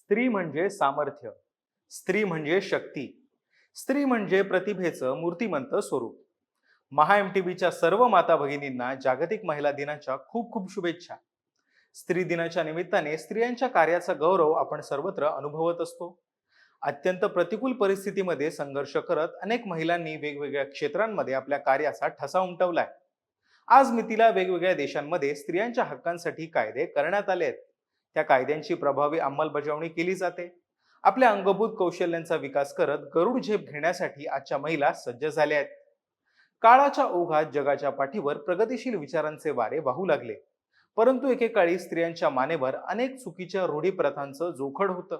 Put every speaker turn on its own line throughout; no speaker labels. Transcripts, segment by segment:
स्त्री म्हणजे सामर्थ्य, स्त्री म्हणजे शक्ती, स्त्री म्हणजे प्रतिभेचं मूर्तिमंत स्वरूप. महा एमटीबीच्या सर्व माता भगिनींना जागतिक महिला दिनाच्या खूप खूप शुभेच्छा. स्त्री दिनाच्या निमित्ताने स्त्रियांच्या कार्याचा गौरव आपण सर्वत्र अनुभवत असतो. अत्यंत प्रतिकूल परिस्थितीमध्ये संघर्ष करत अनेक महिलांनी वेगवेगळ्या क्षेत्रांमध्ये आपल्या कार्याचा ठसा उमटवलाय. आज मितीला वेगवेगळ्या देशांमध्ये स्त्रियांच्या हक्कांसाठी कायदे करण्यात आले आहेत. त्या कायद्यांची प्रभावी अंमलबजावणी केली जाते. आपल्या अंगभूत कौशल्यांचा विकास करत गरुड झेप घेण्यासाठी आजच्या महिला सज्ज झाल्या आहेत. काळाच्या ओघात जगाच्या पाठीवर प्रगतिशील विचारांचे वारे वाहू लागले. परंतु एकेकाळी स्त्रियांच्या मानेवर अनेक चुकीच्या रूढी प्रथांचं जोखड होतं.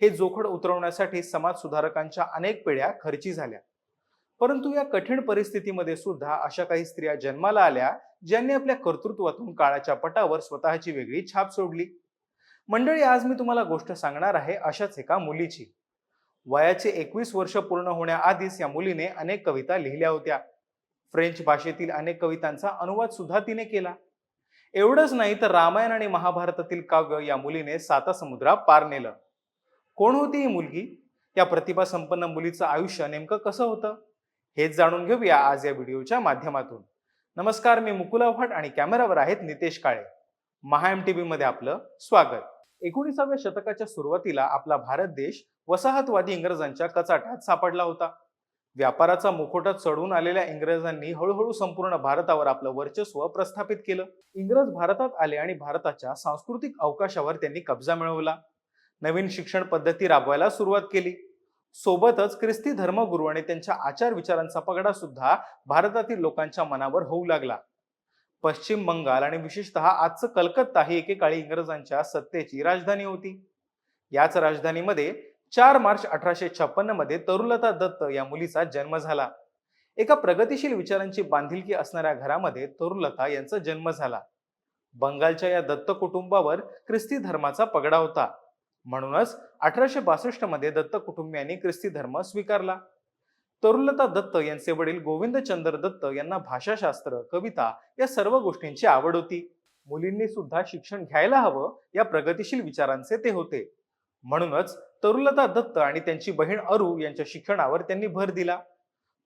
हे जोखड उतरवण्यासाठी समाज सुधारकांच्या अनेक पिढ्या खर्ची झाल्या. परंतु या कठीण परिस्थितीमध्ये सुद्धा अशा काही स्त्रिया जन्माला आल्या ज्यांनी आपल्या कर्तृत्वातून काळाच्या पटावर स्वतःची वेगळी छाप सोडली. मंडळी, आज मी तुम्हाला गोष्ट सांगणार आहे अशाच एका मुलीची. वयाचे 21 वर्ष पूर्ण होण्याआधीच या मुलीने अनेक कविता लिहिल्या होत्या. फ्रेंच भाषेतील अनेक कवितांचा अनुवाद सुद्धा तिने केला. एवढंच नाही तर रामायण आणि महाभारतातील काव्य या मुलीने साता समुद्रा पार नेलं. कोण होती ही मुलगी? या प्रतिभा संपन्न मुलीचं आयुष्य नेमकं कसं होतं हेच जाणून घेऊया आज या व्हिडिओच्या माध्यमातून. नमस्कार, मी मुकुल आव्हाड आणि कॅमेरावर आहेत नितेश काळे. महा एमटीबी मध्ये आपलं स्वागत. 19व्या शतकाच्या सुरुवातीला आपला भारत देश वसाहतवादी इंग्रजांच्या कचाट्यात सापडला होता. व्यापाराचा मुखवटा चढून आलेल्या इंग्रजांनी हळूहळू संपूर्ण भारतावर आपलं वर्चस्व प्रस्थापित केलं. इंग्रज भारतात आले आणि भारताच्या सांस्कृतिक अवकाशावर त्यांनी कब्जा मिळवला. नवीन शिक्षण पद्धती राबवायला सुरुवात केली. सोबतच ख्रिस्ती धर्मगुरू आणि त्यांच्या आचार विचारांचा पगडा सुद्धा भारतातील लोकांच्या मनावर होऊ लागला. पश्चिम बंगाल आणि विशेषतः आजचं कलकत्ता ही एकेकाळी इंग्रजांच्या सत्तेची राजधानी होती. याच राजधानीमध्ये 4 मार्च 1856 मध्ये तरुलता दत्त या मुलीचा जन्म झाला. एका प्रगतिशील विचारांची बांधिलकी असणाऱ्या घरामध्ये तरुलता यांचा जन्म झाला. बंगालच्या या दत्त कुटुंबावर ख्रिस्ती धर्माचा पगडा होता. म्हणूनच 1862 मध्ये दत्त कुटुंबियांनी ख्रिस्ती धर्म स्वीकारला. तरुलता दत्त यांचे वडील गोविंदचंद्र दत्त यांना भाषाशास्त्र, कविता या सर्व गोष्टींची आवड होती. मुलींनी सुद्धा शिक्षण घ्यायला हवं या प्रगतिशील विचारांचे ते होते. म्हणूनच तरुलता दत्त आणि त्यांची बहीण अरू यांच्या शिक्षणावर त्यांनी भर दिला.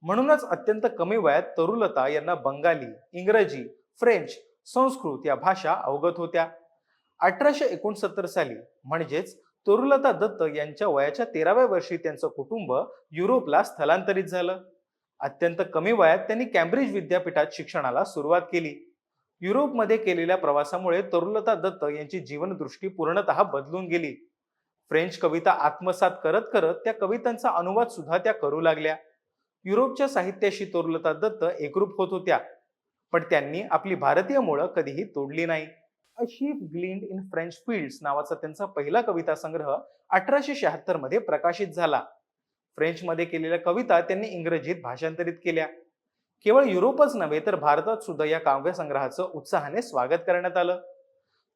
म्हणूनच अत्यंत कमी वयात तरुलता यांना बंगाली, इंग्रजी, फ्रेंच, संस्कृत या भाषा अवगत होत्या. 1869 साली म्हणजेच तरुलता दत्त यांच्या वयाच्या 13व्या वर्षी त्यांचं कुटुंब युरोपला स्थलांतरित झालं. अत्यंत कमी वयात त्यांनी कॅम्ब्रिज विद्यापीठात शिक्षणाला सुरुवात केली. युरोपमध्ये केलेल्या प्रवासामुळे तरुलता दत्त यांची जीवनदृष्टी पूर्णतः बदलून गेली. फ्रेंच कविता आत्मसात करत करत त्या कवितांचा अनुवाद सुद्धा त्या करू लागल्या. युरोपच्या साहित्याशी तरुलता दत्त एकरूप होत होत्या, पण त्यांनी आपली भारतीय मुळं कधीही तोडली नाही. A sheaf gleaned in French fields नावाचा त्यांचा पहिला कविता संग्रह 1876 मध्ये प्रकाशित झाला. फ्रेंचमध्ये केलेल्या कविता त्यांनी इंग्रजीत भाषांतरित केल्या. केवळ युरोपच नव्हे तर भारतात सुद्धा या काव्य संग्रहाचं उत्साहाने स्वागत करण्यात आलं.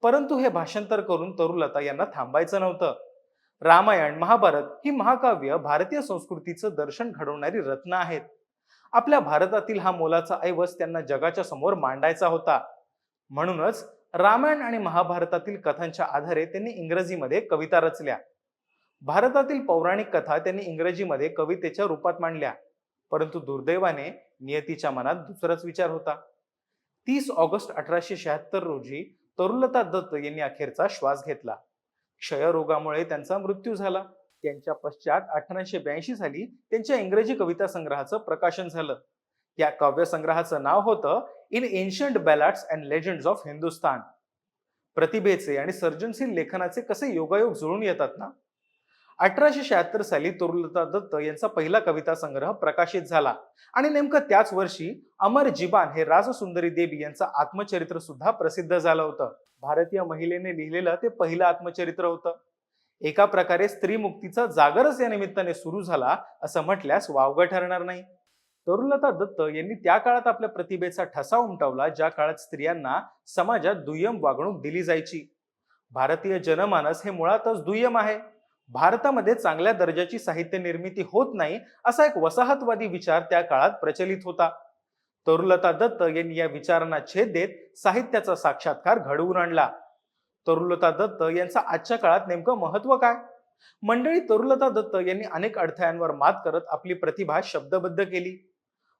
परंतु हे भाषांतर करून तरुलता यांना थांबायचं नव्हतं. रामायण, महाभारत ही महाकाव्य भारतीय संस्कृतीचं दर्शन घडवणारी रत्न आहेत. आपल्या भारतातील हा मोलाचा ऐवज त्यांना जगाच्या समोर मांडायचा होता. म्हणूनच रामायण आणि महाभारतातील कथांच्या आधारे त्यांनी इंग्रजीमध्ये कविता रचल्या. भारतातील पौराणिक कथा त्यांनी इंग्रजीमध्ये कवितेच्या रूपात मांडल्या. परंतु दुर्दैवाने नियतीच्या मनात दुसराच विचार होता. 30 ऑगस्ट 1876 रोजी तरुलता दत्त यांनी अखेरचा श्वास घेतला. क्षयरोगामुळे त्यांचा मृत्यू झाला. त्यांच्या पश्चात 1882 साली त्यांच्या इंग्रजी कविता संग्रहाचं प्रकाशन झालं. या काव्य संग्रहाचं नाव होतं in ancient ballads and legends of Hindustan. प्रतिभेचे आणि सर्जनशील लेखनाचे कसे योगायोग जुळून येतात ना. 1876 साली तरुलता दत्त यांचा पहिला कविता संग्रह प्रकाशित झाला आणि नेमकं त्याच वर्षी अमर जीबान हे राजसुंदरी देवी यांचं आत्मचरित्र सुद्धा प्रसिद्ध झालं होतं. भारतीय महिलेने लिहिलेलं ते पहिलं आत्मचरित्र होतं. एका प्रकारे स्त्री मुक्तीचा जागरच या निमित्ताने सुरू झाला असं म्हटल्यास वावगं ठरणार नाही. तरुलता दत्त यांनी त्या काळात आपल्या प्रतिभेचा ठसा उमटवला ज्या काळात स्त्रियांना समाजात दुय्यम वागणूक दिली जायची. भारतीय जनमानस हे मुळातच दुय्यम आहे. भारतामध्ये चांगल्या दर्जाची साहित्य निर्मिती होत नाही असा एक वसाहतवादी विचार त्या काळात प्रचलित होता. तरुलता दत्त यांनी या विचारांना छेद देत साहित्याचा साक्षात्कार घडवून आणला. तरुलता दत्त यांचं आजच्या काळात नेमकं महत्व काय? मंडळी, तरुलता दत्त यांनी अनेक अडथळ्यांवर मात करत आपली प्रतिभा शब्दबद्ध केली.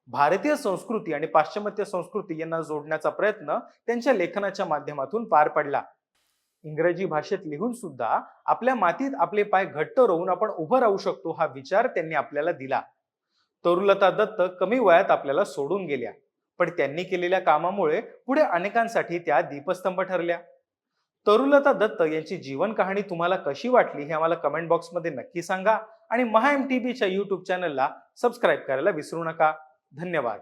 भारतीय संस्कृती आणि पाश्चिमात्य संस्कृती यांना जोडण्याचा प्रयत्न त्यांच्या लेखनाच्या माध्यमातून पार पडला. इंग्रजी भाषेत लिहून सुद्धा आपल्या मातीत आपले पाय घट्ट रोवून आपण उभं राहू शकतो हा विचार त्यांनी आपल्याला दिला. तरुलता दत्त कमी वयात आपल्याला सोडून गेल्या, पण त्यांनी केलेल्या कामामुळे पुढे अनेकांसाठी त्या दीपस्तंभ ठरल्या. तरुलता दत्त यांची जीवन कहाणी तुम्हाला कशी वाटली हे आम्हाला कमेंट बॉक्समध्ये नक्की सांगा आणि महा एमटीबीच्या युट्यूब चॅनलला सबस्क्राईब करायला विसरू नका. धन्यवाद.